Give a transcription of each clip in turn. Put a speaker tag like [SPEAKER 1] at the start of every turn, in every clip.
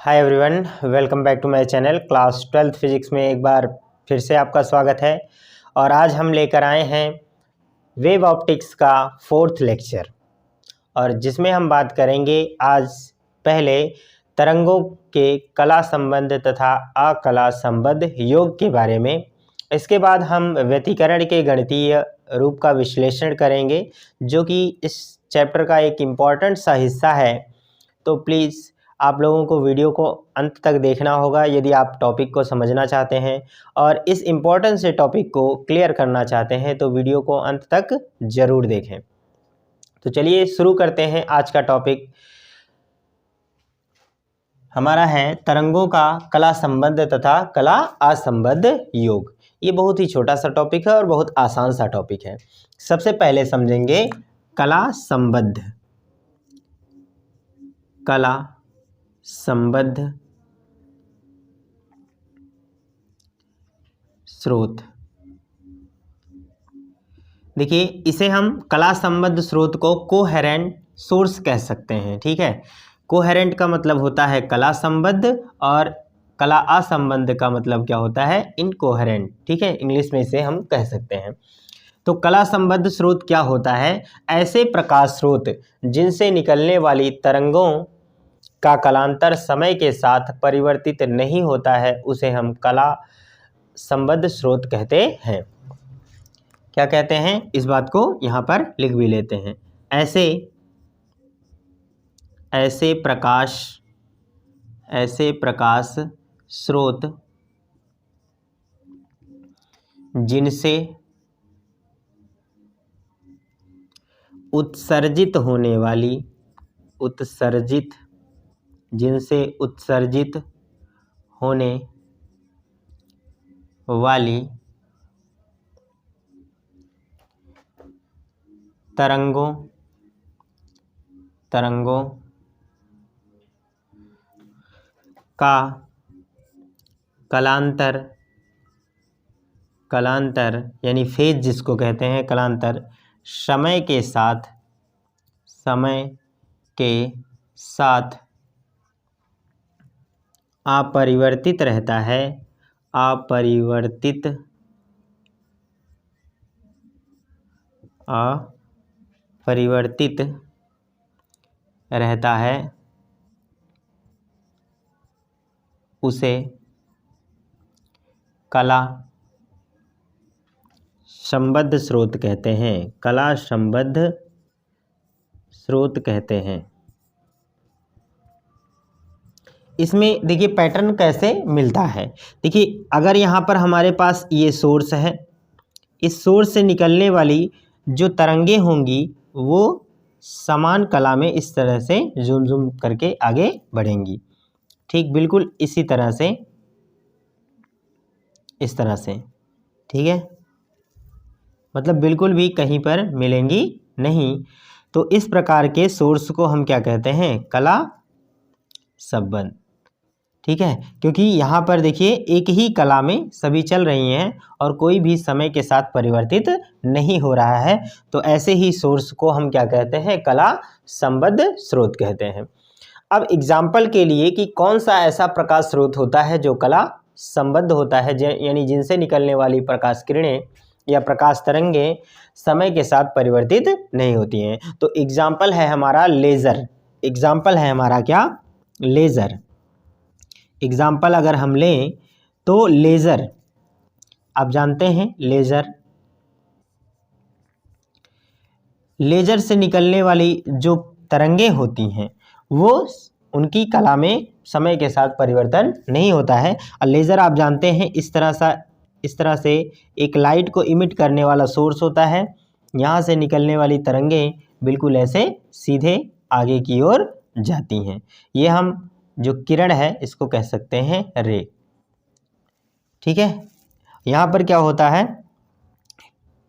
[SPEAKER 1] Hi everyone, welcome back to my channel. Class 12th physics में एक बार फिर से आपका स्वागत है। और आज हम लेकर आए हैं वेव ऑप्टिक्स का 4th लेक्चर, और जिसमें हम बात करेंगे आज पहले तरंगों के कला संबंध तथा अकला संबंध योग के बारे में। इसके बाद हम व्यतिकरण के गणितीय रूप का विश्लेषण करेंगे, जो कि इस चैप्टर का एक इम्पॉर्टेंट सा हिस्सा है। तो प्लीज़ आप लोगों को वीडियो को अंत तक देखना होगा यदि आप टॉपिक को समझना चाहते हैं और इस इम्पोर्टेंट से टॉपिक को क्लियर करना चाहते हैं, तो वीडियो को अंत तक ज़रूर देखें। तो चलिए शुरू करते हैं। आज का टॉपिक हमारा है तरंगों का कला संबंध तथा कला असंबद्ध योग। ये बहुत ही छोटा सा टॉपिक है और बहुत आसान सा टॉपिक है। सबसे पहले समझेंगे कला संबद्ध, कला संबद्ध स्रोत। देखिए, इसे हम कला संबद्ध स्रोत को कोहेरेंट सोर्स कह सकते हैं। ठीक है, कोहेरेंट का मतलब होता है कला संबद्ध और कला असंबद्ध का मतलब क्या होता है, इनकोहेरेंट। ठीक है, इंग्लिश में इसे हम कह सकते हैं। तो कला संबद्ध स्रोत क्या होता है? ऐसे प्रकाश स्रोत जिनसे निकलने वाली तरंगों का कलांतर समय के साथ परिवर्तित नहीं होता है, उसे हम कला संबद्ध स्रोत कहते हैं। क्या कहते हैं, इस बात को यहाँ पर लिख भी लेते हैं। ऐसे प्रकाश स्रोत जिनसे उत्सर्जित होने वाली तरंगों का कलांतर यानी फेज जिसको कहते हैं, कलांतर समय के साथ अपरिवर्तित रहता है, अपरिवर्तित रहता है, उसे कला संबद्ध स्रोत कहते हैं। कला संबद्ध स्रोत कहते हैं। इसमें देखिए पैटर्न कैसे मिलता है। देखिए, अगर यहाँ पर हमारे पास ये सोर्स है, इस सोर्स से निकलने वाली जो तरंगे होंगी वो समान कला में इस तरह से जूम करके आगे बढ़ेंगी। ठीक, बिल्कुल इसी तरह से, इस तरह से। ठीक है, मतलब बिल्कुल भी कहीं पर मिलेंगी नहीं। तो इस प्रकार के सोर्स को हम क्या कहते हैं, कला संबद्ध। ठीक है, क्योंकि यहाँ पर देखिए एक ही कला में सभी चल रही हैं और कोई भी समय के साथ परिवर्तित नहीं हो रहा है। तो ऐसे ही सोर्स को हम क्या कहते हैं, कला संबद्ध स्रोत कहते हैं। अब एग्जाम्पल के लिए कि कौन सा ऐसा प्रकाश स्रोत होता है जो कला संबद्ध होता है, यानी जिनसे निकलने वाली प्रकाश किरणें या प्रकाश तरंगें समय के साथ परिवर्तित नहीं होती हैं। तो एग्जाम्पल है हमारा लेज़र। एग्जाम्पल है हमारा क्या, लेज़र। एग्जाम्पल अगर हम लें तो लेज़र, आप जानते हैं लेज़र से निकलने वाली जो तरंगें होती हैं वो उनकी कला में समय के साथ परिवर्तन नहीं होता है। और लेज़र आप जानते हैं इस तरह से एक लाइट को इमिट करने वाला सोर्स होता है। यहाँ से निकलने वाली तरंगें बिल्कुल ऐसे सीधे आगे की ओर जाती हैं। ये हम जो किरण है इसको कह सकते हैं रे। ठीक है, यहाँ पर क्या होता है,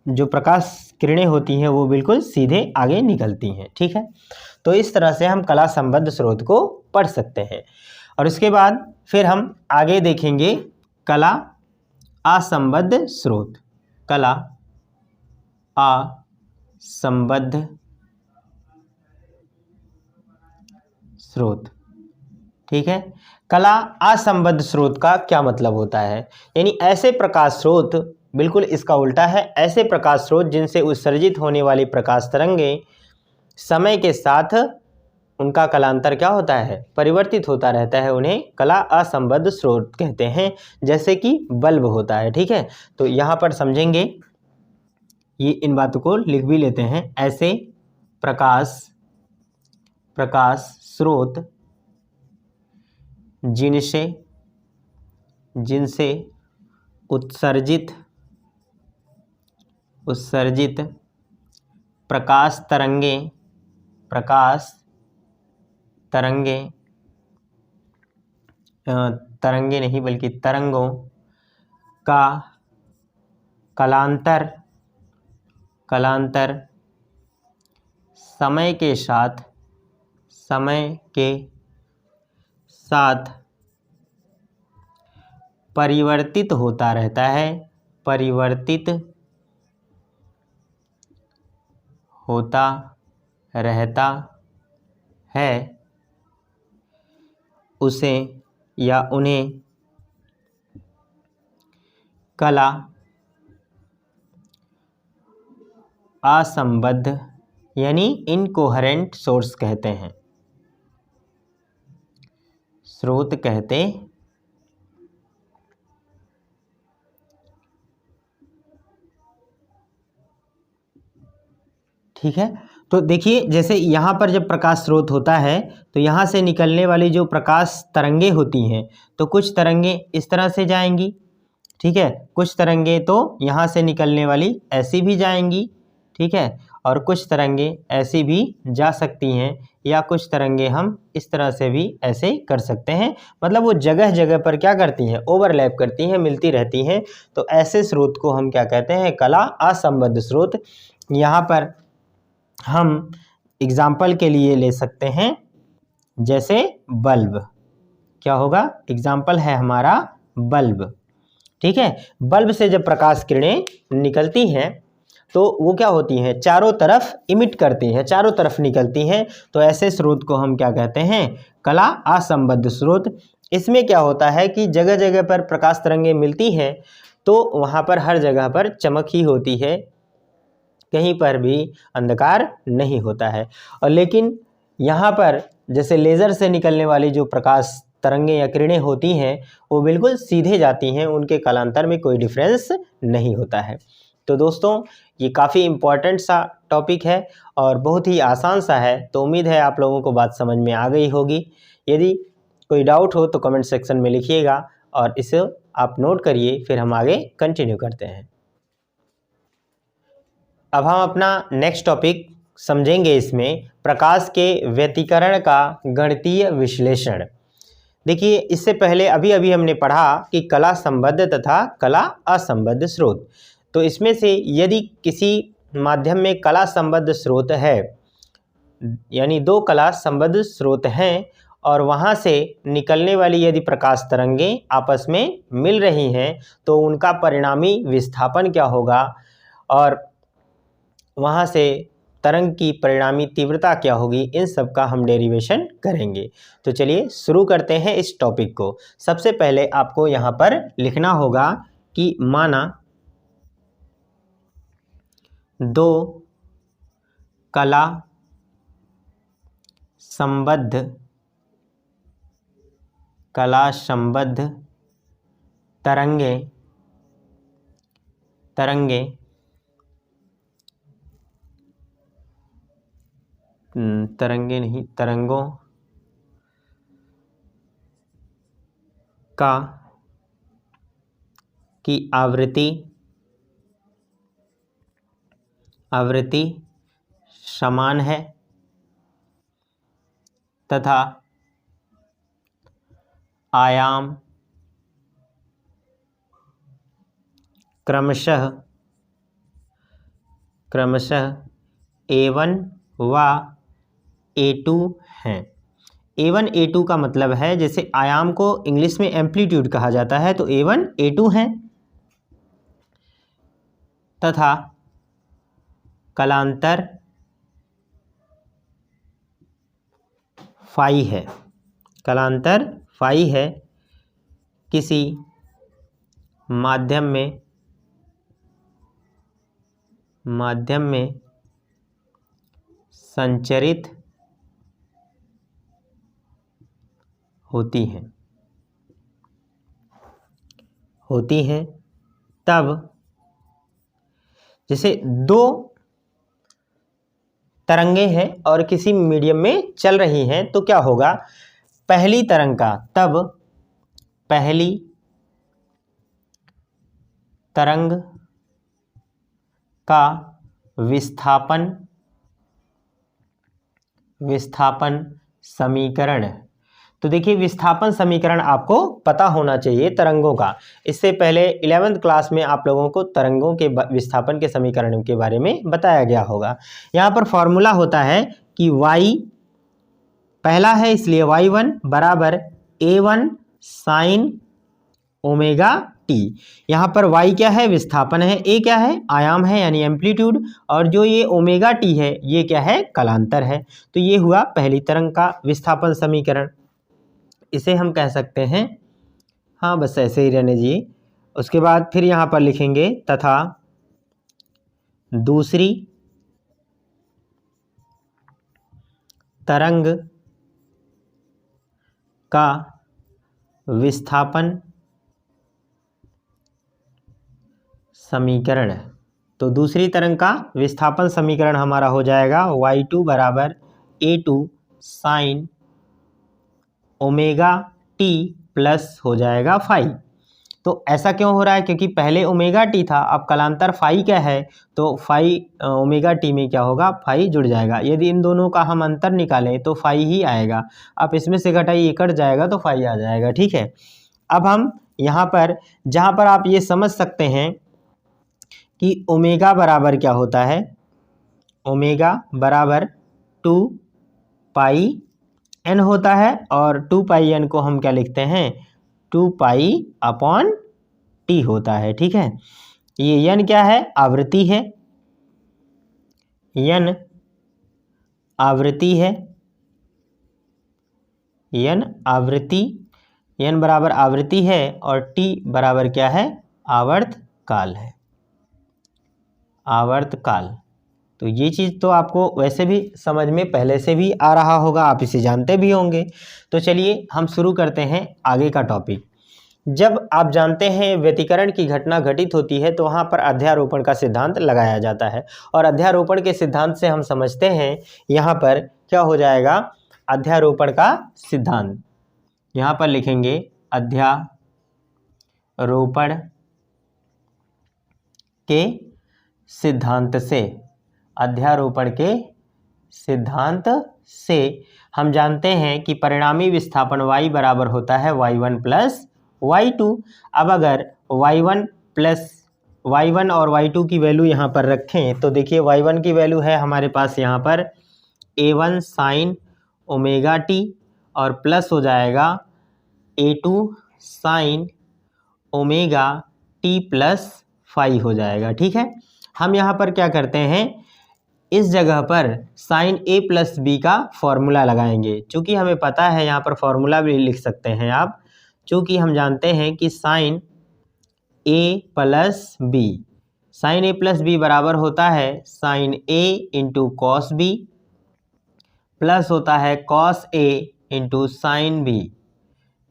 [SPEAKER 1] जो प्रकाश किरणें होती हैं वो बिल्कुल सीधे आगे निकलती हैं। ठीक है, तो इस तरह से हम कला संबद्ध स्रोत को पढ़ सकते हैं। और उसके बाद फिर हम आगे देखेंगे कला असंबद्ध स्रोत। कला असंबद्ध स्रोत। ठीक है। कला असंबद्ध स्रोत का क्या मतलब होता है? यानी ऐसे प्रकाश स्रोत, बिल्कुल इसका उल्टा है, ऐसे प्रकाश स्रोत जिनसे उत्सर्जित होने वाली प्रकाश तरंगें समय के साथ उनका कलांतर क्या होता है? परिवर्तित होता रहता है, उन्हें कला असंबद्ध स्रोत कहते हैं। जैसे कि बल्ब होता है, ठीक है। तो यहाँ पर समझेंगे, ये इन बातों को लिख भी लेते हैं। ऐसे प्रकाश स्रोत जिनसे उत्सर्जित प्रकाश तरंगे नहीं बल्कि तरंगों का कलांतर समय के साथ परिवर्तित होता रहता है, उसे या उन्हें कला असंबद्ध यानी इनकोहेरेंट सोर्स कहते हैं, स्रोत कहते ठीक है। तो देखिए, जैसे यहाँ पर जब प्रकाश स्रोत होता है तो यहाँ से निकलने वाली जो प्रकाश तरंगे होती हैं, तो कुछ तरंगे इस तरह से जाएंगी, ठीक है। कुछ तरंगे तो यहाँ से निकलने वाली ऐसी भी जाएंगी, ठीक है। और कुछ तरंगे ऐसी भी जा सकती हैं, या कुछ तरंगे हम इस तरह से भी ऐसे कर सकते हैं। मतलब वो जगह जगह पर क्या करती हैं? ओवरलैप करती हैं, मिलती रहती हैं। तो ऐसे स्रोत को हम क्या कहते हैं? कला असंबद्ध स्रोत। यहाँ पर हम एग्जाम्पल के लिए ले सकते हैं, जैसे बल्ब। क्या होगा? एग्जाम्पल है हमारा बल्ब, ठीक है। बल्ब से जब प्रकाश किरणें निकलती हैं तो वो क्या होती हैं? चारों तरफ इमिट करती हैं, चारों तरफ निकलती हैं। तो ऐसे स्रोत को हम क्या कहते हैं? कला असंबद्ध स्रोत। इसमें क्या होता है कि जगह जगह पर प्रकाश तरंगें मिलती हैं, तो वहाँ पर हर जगह पर चमक ही होती है, कहीं पर भी अंधकार नहीं होता है। और लेकिन यहाँ पर जैसे लेज़र से निकलने वाली जो प्रकाश तरंगें या किरणें होती हैं, वो बिल्कुल सीधे जाती हैं, उनके कालांतर में कोई डिफरेंस नहीं होता है। तो दोस्तों, ये काफ़ी इम्पॉर्टेंट सा टॉपिक है और बहुत ही आसान सा है। तो उम्मीद है आप लोगों को बात समझ में आ गई होगी। यदि कोई डाउट हो तो कमेंट सेक्शन में लिखिएगा और इसे आप नोट करिए, फिर हम आगे कंटिन्यू करते हैं। अब हम अपना नेक्स्ट टॉपिक समझेंगे। इसमें प्रकाश के व्यतिकरण का गणितीय विश्लेषण। देखिए, इससे पहले अभी हमने पढ़ा कि कला संबद्ध तथा कला असंबद्ध स्रोत। तो इसमें से यदि किसी माध्यम में कला संबद्ध स्रोत है, यानी दो कला संबद्ध स्रोत हैं, और वहाँ से निकलने वाली यदि प्रकाश तरंगें आपस में मिल रही हैं, तो उनका परिणामी विस्थापन क्या होगा और वहाँ से तरंग की परिणामी तीव्रता क्या होगी, इन सब का हम डेरिवेशन करेंगे। तो चलिए शुरू करते हैं इस टॉपिक को। सबसे पहले आपको यहाँ पर लिखना होगा कि माना दो कला संबद्ध तरंगों की आवृत्ति समान है तथा आयाम क्रमशः A1 व A2 हैं। A1 A2 का मतलब है, जैसे आयाम को इंग्लिश में एम्पलीट्यूड कहा जाता है, तो A1 A2 हैं तथा कलांतर फाई है। कलांतर फाई है किसी माध्यम में संचरित होती हैं तब जैसे दो तरंगे हैं और किसी मीडियम में चल रही हैं तो क्या होगा, पहली तरंग का तब पहली तरंग का विस्थापन समीकरण। तो देखिए विस्थापन समीकरण आपको पता होना चाहिए तरंगों का। इससे पहले 11वीं क्लास में आप लोगों को तरंगों के विस्थापन के समीकरण के बारे में बताया गया होगा। यहाँ पर फॉर्मूला होता है कि y पहला है इसलिए y1 बराबर a1 साइन ओमेगा टी। यहाँ पर y क्या है, विस्थापन है, a क्या है, आयाम है यानी एम्पलीट्यूड, और जो ये ओमेगा टी है ये क्या है, कलांतर है। तो ये हुआ पहली तरंग का विस्थापन समीकरण। इसे हम कह सकते हैं, हाँ बस ऐसे ही रहने दीजिए। उसके बाद फिर यहाँ पर लिखेंगे तथा दूसरी तरंग का विस्थापन समीकरण। तो दूसरी तरंग का विस्थापन समीकरण हमारा हो जाएगा y2 बराबर a2 sine omega t plus हो जाएगा फाई। तो ऐसा क्यों हो रहा है, क्योंकि पहले ओमेगा टी था, अब कलांतर फाई क्या है, तो फाई ओमेगा टी में क्या होगा, फाई जुड़ जाएगा। यदि इन दोनों का हम अंतर निकालें तो फाई ही आएगा। आप इसमें से घटाइए, कट जाएगा तो फाई आ जाएगा। ठीक है, अब हम यहाँ पर जहाँ पर आप ये समझ सकते हैं कि ओमेगा बराबर क्या होता है, ओमेगा बराबर 2 पाई एन होता है, और 2 पाई एन को हम क्या लिखते हैं, 2 पाई अपॉन टी होता है। ठीक है, ये एन क्या है, आवृत्ति है, एन आवृत्ति है, एन आवृत्ति, एन बराबर आवृत्ति है, और टी बराबर क्या है, आवर्तकाल है, आवर्तकाल। तो ये चीज़ तो आपको वैसे भी समझ में पहले से भी आ रहा होगा, आप इसे जानते भी होंगे। तो चलिए हम शुरू करते हैं आगे का टॉपिक। जब आप जानते हैं व्यतिकरण की घटना घटित होती है तो वहाँ पर अध्यारोपण का सिद्धांत लगाया जाता है, और अध्यारोपण के सिद्धांत से हम समझते हैं यहाँ पर क्या हो जाएगा, अध्यारोपण का सिद्धांत। यहाँ पर लिखेंगे अध्यारोपण के सिद्धांत से, अध्यारोपण के सिद्धांत से हम जानते हैं कि परिणामी विस्थापन y बराबर होता है y1 प्लस y2। अब अगर y1 और y2 की वैल्यू यहाँ पर रखें तो देखिए y1 की वैल्यू है हमारे पास यहाँ पर a1 साइन ओमेगा टी, और प्लस हो जाएगा a2 sine omega t plus phi हो जाएगा। ठीक है, हम यहाँ पर क्या करते हैं, इस जगह पर साइन a प्लस बी का फॉर्मूला लगाएंगे। चूँकि हमें पता है, यहाँ पर फॉर्मूला भी लिख सकते हैं आप, चूँकि हम जानते हैं कि sine a plus B, sine a plus B बराबर होता है sine a into cos B, plus होता है cos a into sine B.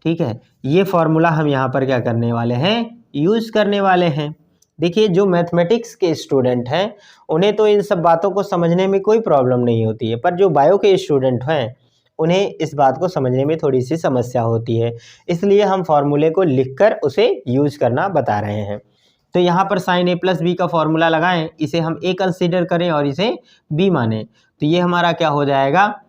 [SPEAKER 1] ठीक है, ये फॉर्मूला हम यहाँ पर क्या करने वाले हैं, यूज़ करने वाले हैं। देखिए जो मैथमेटिक्स के स्टूडेंट हैं उन्हें तो इन सब बातों को समझने में कोई प्रॉब्लम नहीं होती है, पर जो बायो के स्टूडेंट हैं उन्हें इस बात को समझने में थोड़ी सी समस्या होती है, इसलिए हम फॉर्मूले को लिखकर उसे यूज़ करना बता रहे हैं। तो यहाँ पर साइन a प्लस बी का फॉर्मूला लगाएं, इसे हम a कंसीडर करें और इसे b माने, तो ये हमारा क्या हो जाएगा,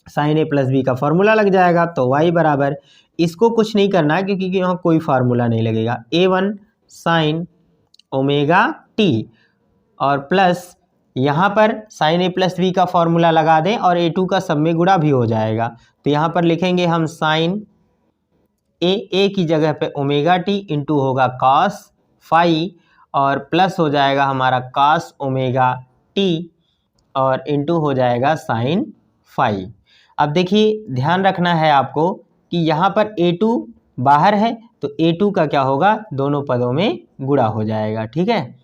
[SPEAKER 1] साइन a प्लस बी का फॉर्मूला लग जाएगा। तो y बराबर, इसको कुछ नहीं करना है क्योंकि यहाँ कोई फार्मूला नहीं लगेगा, a1 साइन ओमेगा टी, और प्लस यहाँ पर साइन a प्लस बी का फॉर्मूला लगा दें और a2 का सब में गुणा भी हो जाएगा। तो यहाँ पर लिखेंगे हम साइन a की जगह पे ओमेगा टी इंटू होगा कॉस फाई, और प्लस हो जाएगा हमारा कॉस ओमेगा टी, और इंटू हो जाएगा साइन फाई। अब देखिए ध्यान रखना है आपको, कि यहाँ पर A2 बाहर है तो A2 का क्या होगा, दोनों पदों में गुणा हो जाएगा। ठीक है,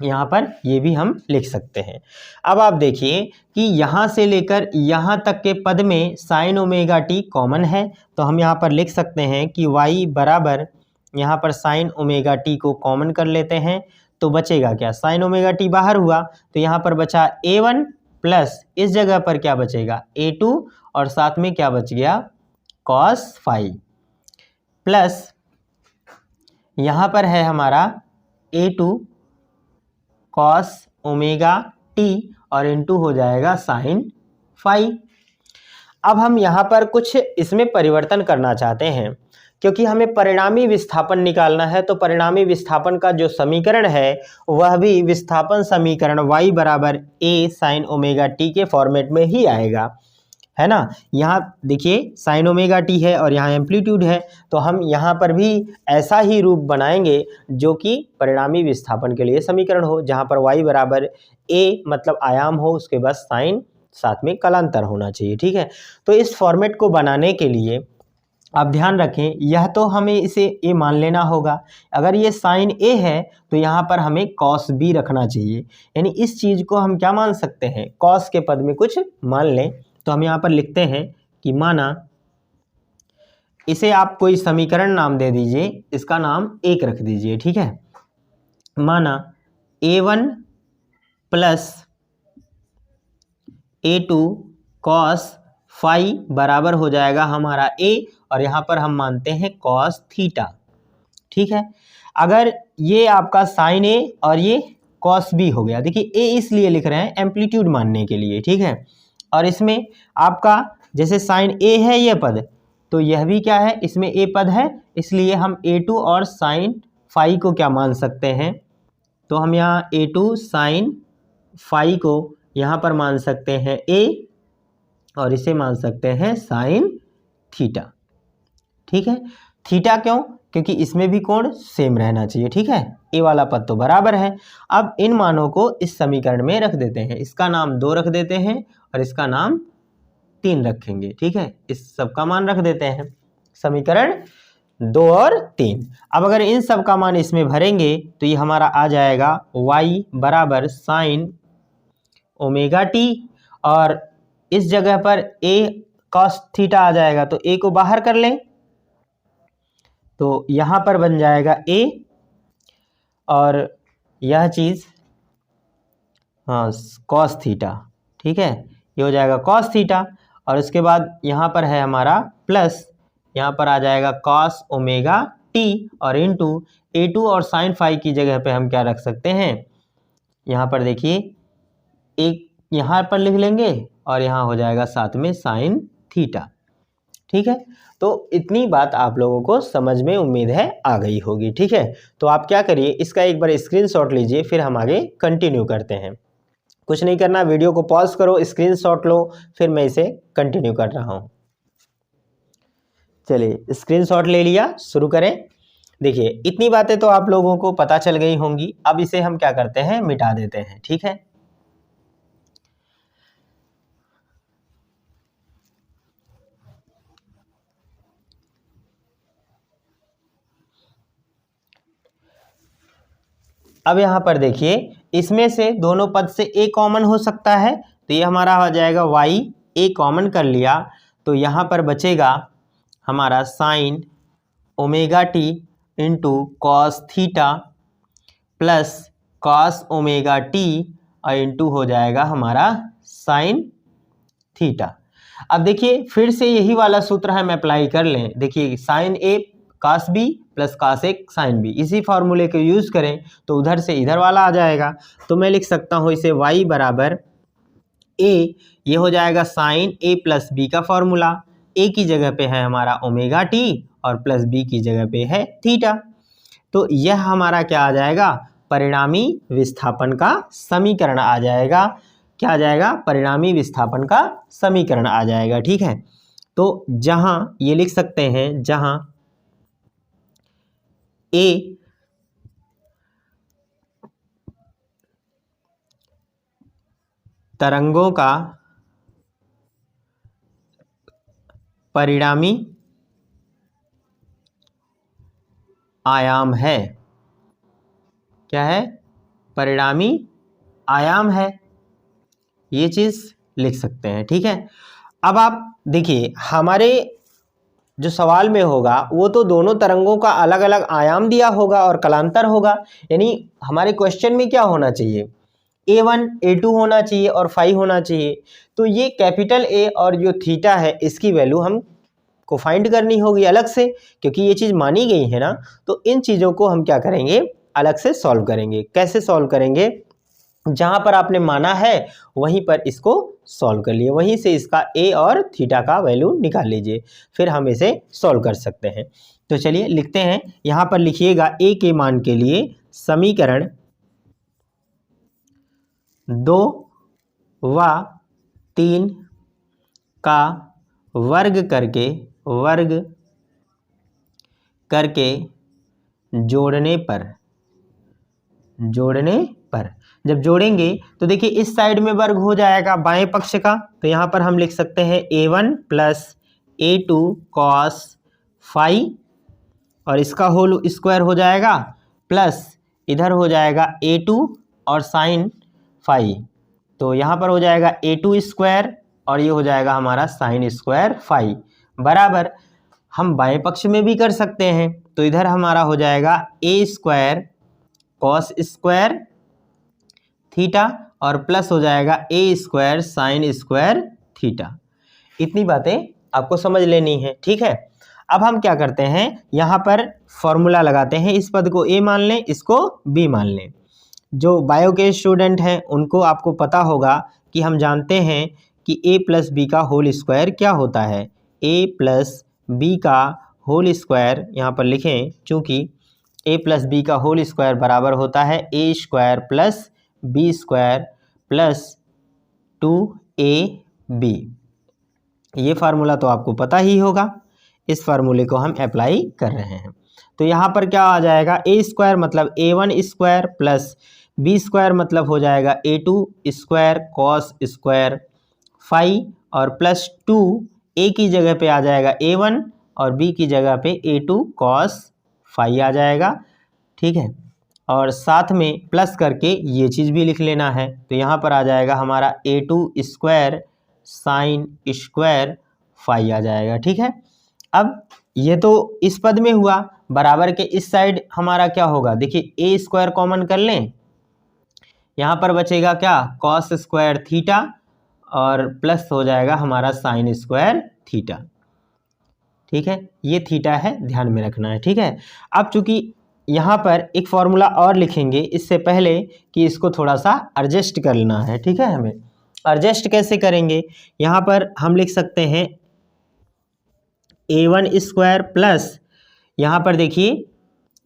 [SPEAKER 1] यहाँ पर ये भी हम लिख सकते हैं। अब आप देखिए कि यहाँ से लेकर यहाँ तक के पद में साइन ओमेगा टी कॉमन है, तो हम यहाँ पर लिख सकते हैं कि y बराबर, यहाँ पर साइन ओमेगा टी को कॉमन कर लेते हैं तो बचेगा क्या, साइन ओमेगा टी बाहर हुआ तो यहाँ पर बचा A1 प्लस इस जगह पर क्या बचेगा A2 और साथ में क्या बच गया कॉस फाई, प्लस यहाँ पर है हमारा A2 कॉस ओमेगा टी और इनटू हो जाएगा साइन फाई। अब हम यहाँ पर कुछ इसमें परिवर्तन करना चाहते हैं, क्योंकि हमें परिणामी विस्थापन निकालना है, तो परिणामी विस्थापन का जो समीकरण है वह भी विस्थापन समीकरण y बराबर a साइन ओमेगा टी के फॉर्मेट में ही आएगा, है ना। यहाँ देखिए साइन ओमेगा टी है और यहाँ एम्पलीट्यूड है, तो हम यहाँ पर भी ऐसा ही रूप बनाएंगे जो कि परिणामी विस्थापन के लिए समीकरण हो, जहाँ पर y बराबर a मतलब आयाम हो, उसके बाद साइन साथ में कलांतर होना चाहिए। ठीक है, तो इस फॉर्मेट को बनाने के लिए आप ध्यान रखें, यह तो हमें इसे a मान लेना होगा, अगर ये साइन a है तो यहाँ पर हमें कॉस b रखना चाहिए, यानी इस चीज़ को हम क्या मान सकते हैं, कॉस के पद में कुछ मान लें। तो हम यहाँ पर लिखते हैं कि माना, इसे आप कोई समीकरण नाम दे दीजिए, इसका नाम 1 रख दीजिए। ठीक है, माना A1 plus A2 cos phi बराबर हो जाएगा हमारा a, और यहाँ पर हम मानते हैं कॉस थीटा। ठीक है, अगर ये आपका साइन a और ये कॉस b हो गया, देखिए a इसलिए लिख रहे हैं एम्पलीट्यूड मानने के लिए। ठीक है, और इसमें आपका जैसे साइन a है ये पद, तो यह भी क्या है, इसमें a पद है, इसलिए हम A2 और साइन फाई को क्या मान सकते हैं, तो हम यहाँ A2 साइन फाई को यहाँ पर मान सकते हैं a, और इसे मान सकते हैं साइन थीटा। ठीक है, थीटा क्यों, क्योंकि इसमें भी कोण सेम रहना चाहिए। ठीक है, ए वाला पद तो बराबर है। अब इन मानों को इस समीकरण में रख देते हैं, इसका नाम 2 रख देते हैं और इसका नाम 3 रखेंगे। ठीक है, इस सब का मान रख देते हैं, समीकरण 2 और 3। अब अगर इन सब का मान इसमें भरेंगे तो ये हमारा आ जाएगा y बराबर साइन ओमेगा टी, और इस जगह पर a cos थीटा आ जाएगा, तो a को बाहर कर लें तो यहाँ पर बन जाएगा a, और यह चीज़ हाँ cos थीटा। ठीक है, ये हो जाएगा cos थीटा, और उसके बाद यहाँ पर है हमारा प्लस, यहाँ पर आ जाएगा cos ओमेगा टी और इनटू A2 और साइन फाई की जगह पे हम क्या रख सकते हैं, यहाँ पर देखिए एक यहाँ पर लिख लेंगे और यहाँ हो जाएगा साथ में साइन थीटा। ठीक है, तो इतनी बात आप लोगों को समझ में उम्मीद है आ गई होगी। ठीक है, तो आप क्या करिए, इसका एक बार स्क्रीनशॉट लीजिए, फिर हम आगे कंटिन्यू करते हैं। कुछ नहीं करना, वीडियो को पॉज करो, स्क्रीनशॉट लो, फिर मैं इसे कंटिन्यू कर रहा हूँ। चलिए स्क्रीनशॉट ले लिया, शुरू करें। देखिए इतनी बातें तो आप लोगों को पता चल गई होंगी, अब इसे हम क्या करते हैं, मिटा देते हैं। ठीक है, अब यहाँ पर देखिए, इसमें से दोनों पद से a कॉमन हो सकता है, तो ये हमारा हो जाएगा y, a कॉमन कर लिया तो यहाँ पर बचेगा हमारा sign omega T into cos theta plus cos omega t और इंटू हो जाएगा हमारा साइन थीटा। अब देखिए फिर से यही वाला सूत्र हम अप्लाई कर लें, देखिए साइन ए कास बी प्लस कास ए साइन बी, इसी फार्मूले को यूज़ करें तो उधर से इधर वाला आ जाएगा, तो मैं लिख सकता हूँ इसे y बराबर ए, ये हो जाएगा साइन ए प्लस बी का फॉर्मूला, ए की जगह पे है हमारा ओमेगा टी और प्लस बी की जगह पे है थीटा, तो यह हमारा क्या आ जाएगा, परिणामी विस्थापन का समीकरण आ जाएगा। क्या आ जाएगा, परिणामी विस्थापन का समीकरण आ जाएगा। ठीक है, तो जहां ये लिख सकते हैं, जहां ए तरंगों का परिणामी आयाम है। क्या है? परिणामी आयाम है। ये चीज़ लिख सकते हैं। ठीक है, अब आप देखिए हमारे जो सवाल में होगा वो तो दोनों तरंगों का अलग अलग आयाम दिया होगा और कलांतर होगा। यानी हमारे क्वेश्चन में क्या होना चाहिए? A1 A2 होना चाहिए और फाई होना चाहिए। तो ये कैपिटल A और जो थीटा है इसकी वैल्यू हम को फाइंड करनी होगी अलग से, क्योंकि ये चीज़ मानी गई है ना। तो इन चीज़ों को हम क्या करेंगे? अलग से सॉल्व करेंगे। कैसे सॉल्व करेंगे? जहाँ पर आपने माना है वहीं पर इसको सॉल्व कर लिए, वहीं से इसका ए और थीटा का वैल्यू निकाल लीजिए, फिर हम इसे सॉल्व कर सकते हैं। तो चलिए लिखते हैं। यहाँ पर लिखिएगा ए के मान के लिए समीकरण 2 व 3 का वर्ग करके जोड़ने पर जब जोड़ेंगे तो देखिए इस साइड में वर्ग हो जाएगा बाएं पक्ष का, तो यहाँ पर हम लिख सकते हैं A1 plus A2 cos phi और इसका होल स्क्वायर हो जाएगा, प्लस इधर हो जाएगा A2 और साइन फाई, तो यहाँ पर हो जाएगा A2 स्क्वायर और ये हो जाएगा हमारा साइन स्क्वायर फाई, बराबर हम बाएं पक्ष में भी कर सकते हैं। तो इधर हमारा हो जाएगा A square cos square theta और प्लस हो जाएगा A square sine square theta. इतनी बातें आपको समझ लेनी है। ठीक है, अब हम क्या करते हैं, यहाँ पर फॉर्मूला लगाते हैं। इस पद को A मान लें, इसको B मान लें। जो बायो के स्टूडेंट हैं उनको आपको पता होगा कि हम जानते हैं कि A प्लस बी का होल स्क्वायर क्या होता है। A प्लस बी का होल स्क्वायर यहाँ पर लिखें, चूँकि A प्लस बी का होल स्क्वायर बराबर होता है A square plus B square plus 2AB। ये फार्मूला तो आपको पता ही होगा, इस फार्मूले को हम अप्लाई कर रहे हैं। तो यहाँ पर क्या आ जाएगा? A स्क्वायर मतलब A1 square plus B square मतलब हो जाएगा A2 square cos square phi और प्लस 2 A की जगह पे आ जाएगा A1 और B की जगह पे A2 कॉस फाई आ जाएगा। ठीक है, और साथ में प्लस करके ये चीज़ भी लिख लेना है। तो यहाँ पर आ जाएगा हमारा A2 square sine square phi आ जाएगा। ठीक है, अब ये तो इस पद में हुआ, बराबर के इस साइड हमारा क्या होगा? देखिए A स्क्वायर कॉमन कर लें, यहाँ पर बचेगा क्या? कॉस स्क्वायर थीटा और प्लस हो जाएगा हमारा साइन स्क्वायर थीटा। ठीक है, ये थीटा है, ध्यान में रखना है। ठीक है, अब चूंकि यहाँ पर एक फॉर्मूला और लिखेंगे इससे पहले कि इसको थोड़ा सा एडजस्ट करना है। ठीक है, हमें एडजस्ट कैसे करेंगे? यहाँ पर हम लिख सकते हैं A1 स्क्वायर प्लस यहाँ पर देखिए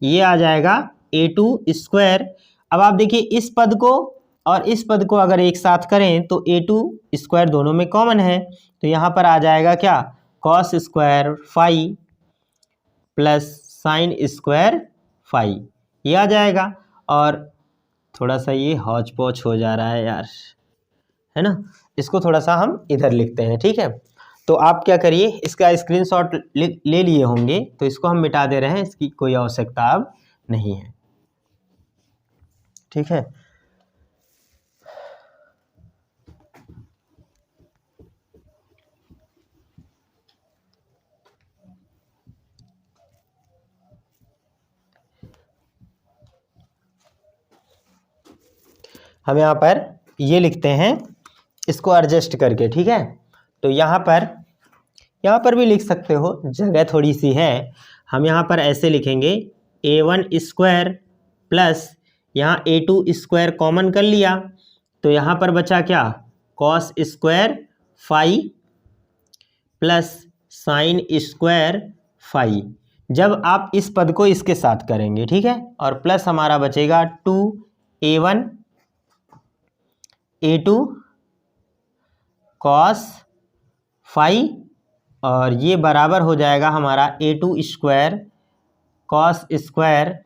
[SPEAKER 1] ये आ जाएगा A2 स्क्वायर। अब आप देखिए इस पद को और इस पद को अगर एक साथ करें तो A2 स्क्वायर दोनों में कॉमन है, तो यहाँ पर आ जाएगा क्या? Cos square phi plus sine square phi, ये आ जाएगा। और थोड़ा सा ये हौच पौच हो जा रहा है यार, है ना, इसको थोड़ा सा हम इधर लिखते हैं। ठीक है, तो आप क्या करिए, इसका स्क्रीनशॉट ले लिए होंगे, तो इसको हम मिटा दे रहे हैं, इसकी कोई आवश्यकता अब नहीं है। ठीक है, हम यहाँ पर ये लिखते हैं इसको एडजस्ट करके। ठीक है, तो यहाँ पर भी लिख सकते हो, जगह थोड़ी सी है। हम यहाँ पर ऐसे लिखेंगे A1 स्क्वायर प्लस यहाँ A2 स्क्वायर कॉमन कर लिया, तो यहाँ पर बचा क्या? Cos square phi plus sine square phi, जब आप इस पद को इसके साथ करेंगे। ठीक है, और प्लस हमारा बचेगा 2A1 A2 कॉस फाई और ये बराबर हो जाएगा हमारा A2 square cos square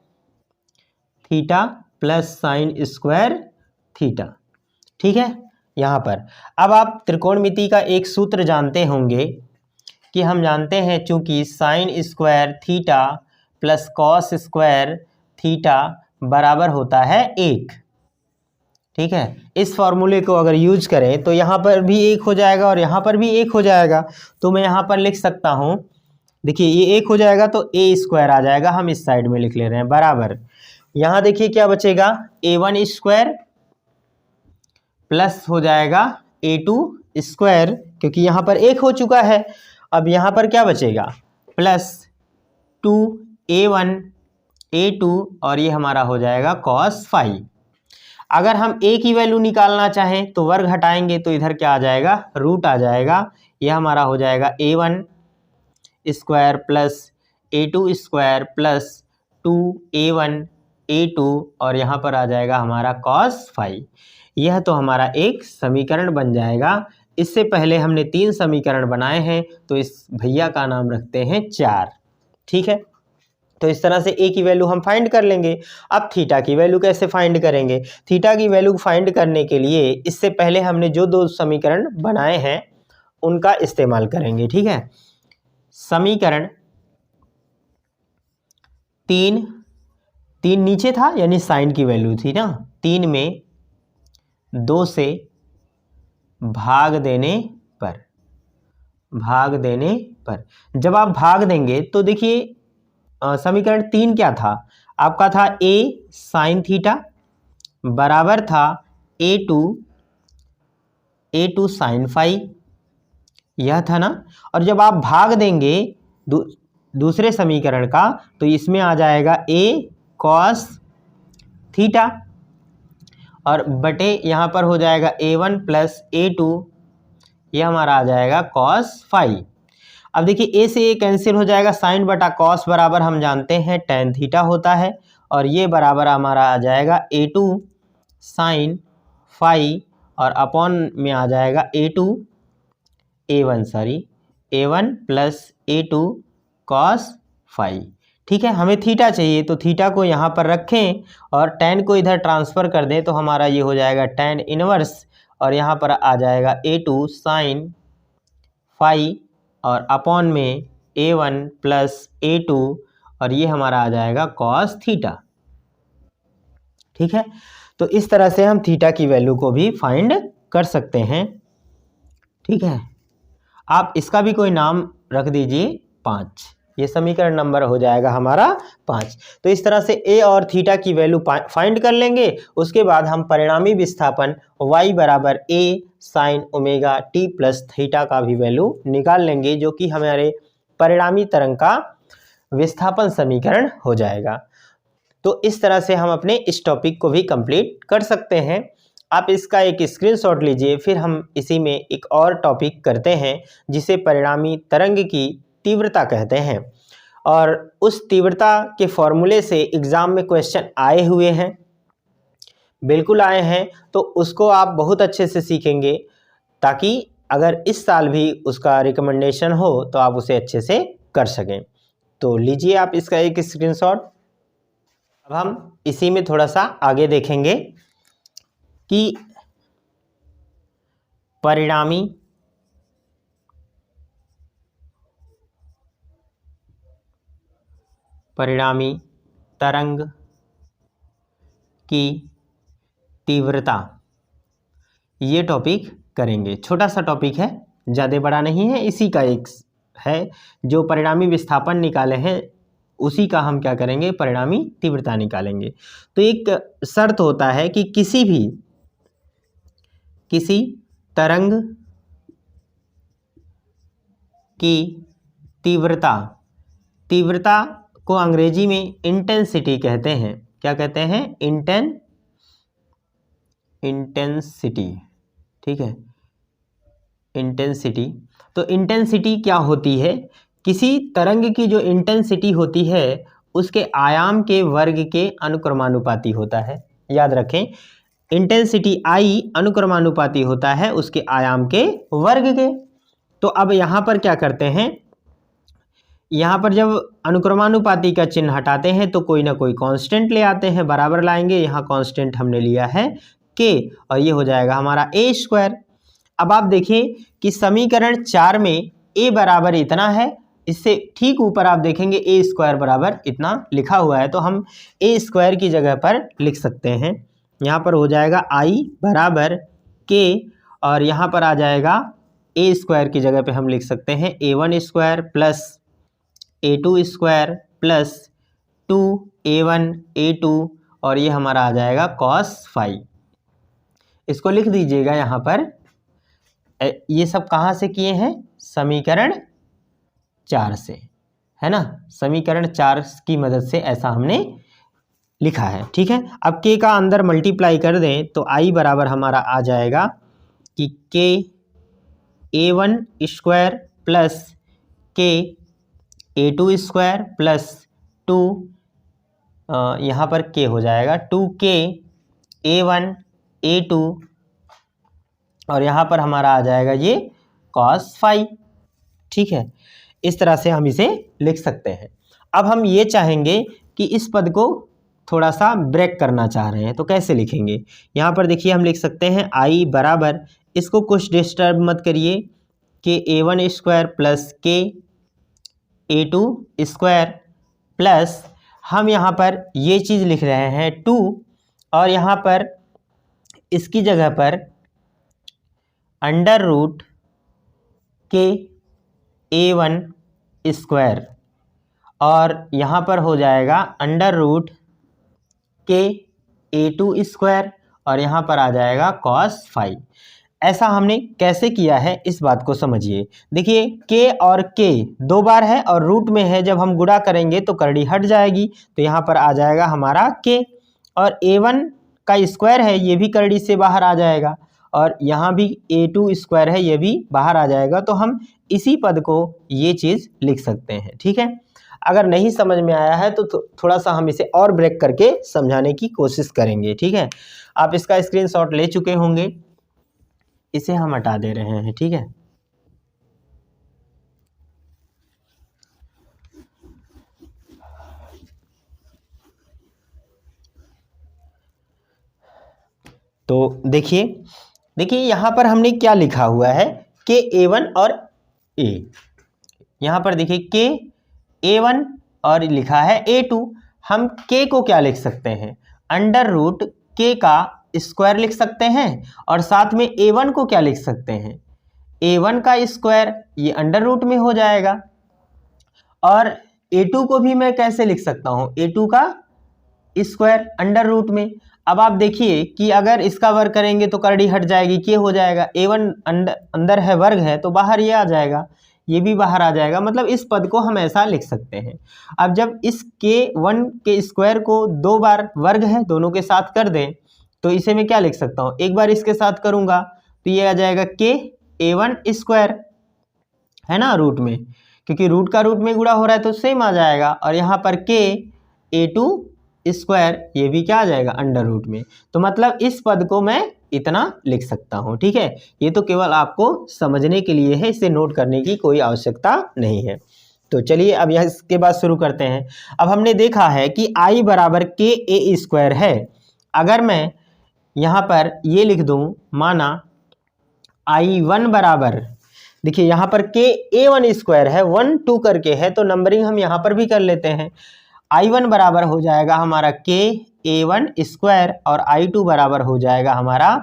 [SPEAKER 1] theta plus sine square theta. ठीक है, यहाँ पर अब आप त्रिकोणमिति का एक सूत्र जानते होंगे कि हम जानते हैं चूंकि sine square theta plus cos square theta बराबर होता है 1। ठीक है, इस फॉर्मूले को अगर यूज करें तो यहाँ पर भी 1 हो जाएगा और यहाँ पर भी 1 हो जाएगा। तो मैं यहाँ पर लिख सकता हूँ, देखिए ये 1 हो जाएगा तो ए स्क्वायर आ जाएगा, हम इस साइड में लिख ले रहे हैं, बराबर यहाँ देखिए क्या बचेगा, A1 स्क्वायर प्लस हो जाएगा A2 स्क्वायर, क्योंकि यहाँ पर 1 हो चुका है। अब यहाँ पर क्या बचेगा, प्लस 2A1 A2 और ये हमारा हो जाएगा cos फाई। अगर हम a की वैल्यू निकालना चाहें तो वर्ग हटाएंगे तो इधर क्या आ जाएगा, रूट आ जाएगा। यह हमारा हो जाएगा A1 square plus A2 square plus 2A1 A2 और यहाँ पर आ जाएगा हमारा cos फाई। यह तो हमारा एक समीकरण बन जाएगा। इससे पहले हमने 3 समीकरण बनाए हैं, तो इस भैया का नाम रखते हैं 4। ठीक है, तो इस तरह से a की वैल्यू हम फाइंड कर लेंगे। अब थीटा की वैल्यू कैसे फाइंड करेंगे, थीटा की वैल्यू फाइंड करने के लिए इससे पहले हमने जो 2 समीकरण बनाए हैं उनका इस्तेमाल करेंगे। ठीक है, समीकरण 3 नीचे था यानी साइन की वैल्यू थी ना, 3 में 2 से भाग देने पर जब आप भाग देंगे तो देखिए समीकरण 3 क्या था आपका, था a साइन थीटा बराबर था A2 साइन फाई, यह था ना। और जब आप भाग देंगे दूसरे समीकरण का तो इसमें आ जाएगा a cos थीटा और बटे यहाँ पर हो जाएगा A1 प्लस A2, यह हमारा आ जाएगा cos फाई। अब देखिए a से a कैंसिल हो जाएगा, साइन बटा कॉस बराबर हम जानते हैं टेन थीटा होता है और ये बराबर हमारा आ जाएगा A2 साइन फाई और अपॉन में आ जाएगा A1 plus A2 cos phi. ठीक है, हमें थीटा चाहिए तो थीटा को यहाँ पर रखें और टेन को इधर ट्रांसफ़र कर दें तो हमारा ये हो जाएगा टेन इनवर्स और यहाँ पर आ जाएगा A2 साइन फाई और अपॉन में A1 प्लस A2 और ये हमारा आ जाएगा cos थीटा। ठीक है, तो इस तरह से हम थीटा की वैल्यू को भी फाइंड कर सकते हैं। ठीक है, आप इसका भी कोई नाम रख दीजिए 5, ये समीकरण नंबर हो जाएगा हमारा 5। तो इस तरह से a और थीटा की वैल्यू फाइंड कर लेंगे। उसके बाद हम परिणामी विस्थापन y बराबर a sine omega t plus theta का भी वैल्यू निकाल लेंगे, जो कि हमारे परिणामी तरंग का विस्थापन समीकरण हो जाएगा। तो इस तरह से हम अपने इस टॉपिक को भी कंप्लीट कर सकते हैं। आप इसका एक स्क्रीनशॉट लीजिए, फिर हम इसी में एक और टॉपिक करते हैं जिसे परिणामी तरंग की तीव्रता कहते हैं और उस तीव्रता के फॉर्मूले से एग्ज़ाम में क्वेश्चन आए हुए हैं, बिल्कुल आए हैं, तो उसको आप बहुत अच्छे से सीखेंगे ताकि अगर इस साल भी उसका रिकमेंडेशन हो तो आप उसे अच्छे से कर सकें। तो लीजिए आप इसका एक स्क्रीनशॉट। अब हम इसी में थोड़ा सा आगे देखेंगे कि परिणामी तरंग की तीव्रता, ये टॉपिक करेंगे। छोटा सा टॉपिक है, ज़्यादा बड़ा नहीं है, इसी का एक है जो परिणामी विस्थापन निकाले हैं उसी का हम क्या करेंगे, परिणामी तीव्रता निकालेंगे। तो एक शर्त होता है कि किसी तरंग की तीव्रता को अंग्रेजी में इंटेंसिटी कहते हैं। क्या कहते हैं, इंटेंसिटी। ठीक है, इंटेंसिटी। तो इंटेंसिटी क्या होती है, किसी तरंग की जो इंटेंसिटी होती है उसके आयाम के वर्ग के अनुक्रमानुपाती होता है। याद रखें, इंटेंसिटी आई अनुक्रमानुपाती होता है उसके आयाम के वर्ग के। तो अब यहाँ पर क्या करते हैं, यहाँ पर जब अनुक्रमानुपाती का चिन्ह हटाते हैं तो कोई ना कोई कांस्टेंट ले आते हैं, बराबर लाएंगे। यहाँ कांस्टेंट हमने लिया है k और ये हो जाएगा हमारा a स्क्वायर। अब आप देखिए कि समीकरण 4 में a बराबर इतना है इससे ठीक ऊपर आप देखेंगे ए स्क्वायर बराबर इतना लिखा हुआ है, तो हम ए स्क्वायर की जगह पर लिख सकते हैं। यहाँ पर हो जाएगा आई बराबर के, और यहाँ पर आ जाएगा ए स्क्वायर की जगह पे हम लिख सकते हैं A1 square plus A2 square plus 2A1 A2, और ये हमारा आ जाएगा cos फाई। इसको लिख दीजिएगा यहाँ पर। ये सब कहाँ से किए हैं? समीकरण 4 से, है ना। समीकरण 4 की मदद से ऐसा हमने लिखा है, ठीक है। अब के का अंदर मल्टीप्लाई कर दें तो आई बराबर हमारा आ जाएगा कि के A1 स्क्वायर प्लस के A2 स्क्वायर प्लस 2, यहाँ पर के हो जाएगा 2k A1 A2, और यहाँ पर हमारा आ जाएगा ये cos फाई, ठीक है। इस तरह से हम इसे लिख सकते हैं। अब हम ये चाहेंगे कि इस पद को थोड़ा सा ब्रेक करना चाह रहे हैं, तो कैसे लिखेंगे? यहाँ पर देखिए हम लिख सकते हैं आई बराबर, इसको कुछ डिस्टर्ब मत करिए, के A1 स्क्वायर प्लस के A2 स्क्वायर प्लस, हम यहाँ पर ये चीज़ लिख रहे हैं 2, और यहाँ पर इसकी जगह पर अंडर रूट के A1 स्क्वायर, और यहाँ पर हो जाएगा अंडर रूट के A2 स्क्वायर, और यहाँ पर आ जाएगा cos फाई। ऐसा हमने कैसे किया है इस बात को समझिए। देखिए के और के 2 बार है और रूट में है, जब हम गुणा करेंगे तो करड़ी हट जाएगी, तो यहाँ पर आ जाएगा हमारा के, और A1 का स्क्वायर है ये भी करड़ी से बाहर आ जाएगा, और यहाँ भी A2 स्क्वायर है ये भी बाहर आ जाएगा। तो हम इसी पद को ये चीज़ लिख सकते हैं, ठीक है। अगर नहीं समझ में आया है तो थोड़ा सा हम इसे और ब्रेक करके समझाने की कोशिश करेंगे, ठीक है। आप इसका स्क्रीनशॉट ले चुके होंगे, इसे हम हटा दे रहे हैं, ठीक है। तो देखिए यहाँ पर हमने क्या लिखा हुआ है, के A1 और A, यहाँ पर देखिए के A1 और लिखा है A2। हम के को क्या लिख सकते हैं? अंडर रूट के का स्क्वायर लिख सकते हैं, और साथ में A1 को क्या लिख सकते हैं? A1 का स्क्वायर, ये अंडर रूट में हो जाएगा, और A2 को भी मैं कैसे लिख सकता हूँ? A2 का स्क्वायर अंडर रूट में। अब आप देखिए कि अगर इसका वर्ग करेंगे तो करड़ी हट जाएगी, के हो जाएगा, A1 अंदर है वर्ग है तो बाहर ये आ जाएगा, ये भी बाहर आ जाएगा, मतलब इस पद को हम ऐसा लिख सकते हैं। अब जब इस k1 के स्क्वायर को 2 बार वर्ग है दोनों के साथ कर दें तो इसे मैं क्या लिख सकता हूँ? एक बार इसके साथ करूँगा तो ये आ जाएगा के A1 स्क्वायर, है ना, रूट में, क्योंकि रूट का रूट में गुणा हो रहा है तो सेम आ जाएगा, और यहाँ पर के A2 स्क्वायर, ये भी क्या आ जाएगा? अंडर रूट में। तो मतलब इस पद को मैं इतना लिख सकता हूँ, ठीक है। ये तो केवल आपको समझने के लिए है, इसे नोट करने की कोई आवश्यकता नहीं है। तो चलिए अब यह इसके बाद शुरू करते हैं। अब हमने देखा है कि आई बराबर के ए स्क्वायर है। अगर मैं यहाँ पर ये लिख दूँ, माना I1 बराबर, देखिए यहाँ पर के A1 स्क्वायर है, 1 2 करके है, तो नंबरिंग हम यहाँ पर भी कर लेते हैं। I1 बराबर हो जाएगा हमारा के A1 स्क्वायर, और I2 बराबर हो जाएगा हमारा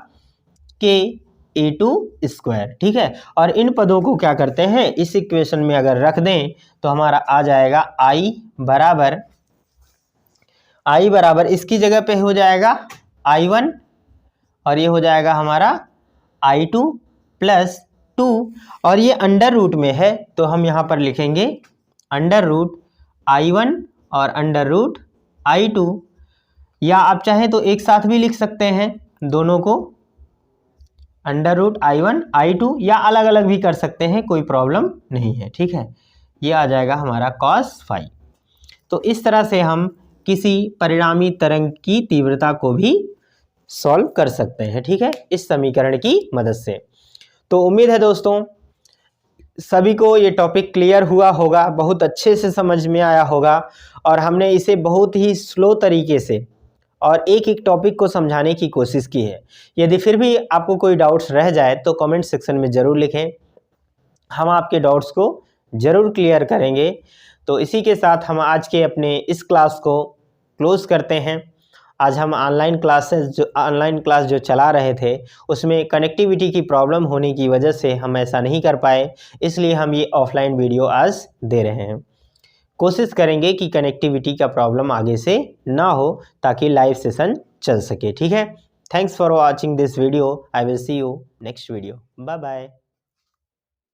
[SPEAKER 1] के A2 स्क्वायर, ठीक है। और इन पदों को क्या करते हैं, इस इक्वेशन में अगर रख दें तो हमारा आ जाएगा I बराबर इसकी जगह पे हो जाएगा I1, और ये हो जाएगा हमारा I2 प्लस 2, और ये अंडर रूट में है तो हम यहाँ पर लिखेंगे अंडर रूट I1 और अंडर रूट I2, या आप चाहें तो एक साथ भी लिख सकते हैं दोनों को, अंडर रूट I1 I2, या अलग अलग भी कर सकते हैं, कोई प्रॉब्लम नहीं है, ठीक है। ये आ जाएगा हमारा cos फाई। तो इस तरह से हम किसी परिणामी तरंग की तीव्रता को भी सॉल्व कर सकते हैं, ठीक है, इस समीकरण की मदद से। तो उम्मीद है दोस्तों सभी को ये टॉपिक क्लियर हुआ होगा, बहुत अच्छे से समझ में आया होगा, और हमने इसे बहुत ही स्लो तरीके से और एक एक टॉपिक को समझाने की कोशिश की है। यदि फिर भी आपको कोई डाउट्स रह जाए तो कमेंट सेक्शन में ज़रूर लिखें, हम आपके डाउट्स को ज़रूर क्लियर करेंगे। तो इसी के साथ हम आज के अपने इस क्लास को क्लोज़ करते हैं। आज हम ऑनलाइन क्लास जो चला रहे थे उसमें कनेक्टिविटी की प्रॉब्लम होने की वजह से हम ऐसा नहीं कर पाए, इसलिए हम ये ऑफलाइन वीडियो आज दे रहे हैं। कोशिश करेंगे कि कनेक्टिविटी का प्रॉब्लम आगे से ना हो ताकि लाइव सेशन चल सके। ठीक है, thanks for watching this video. I will see you next video. Bye bye.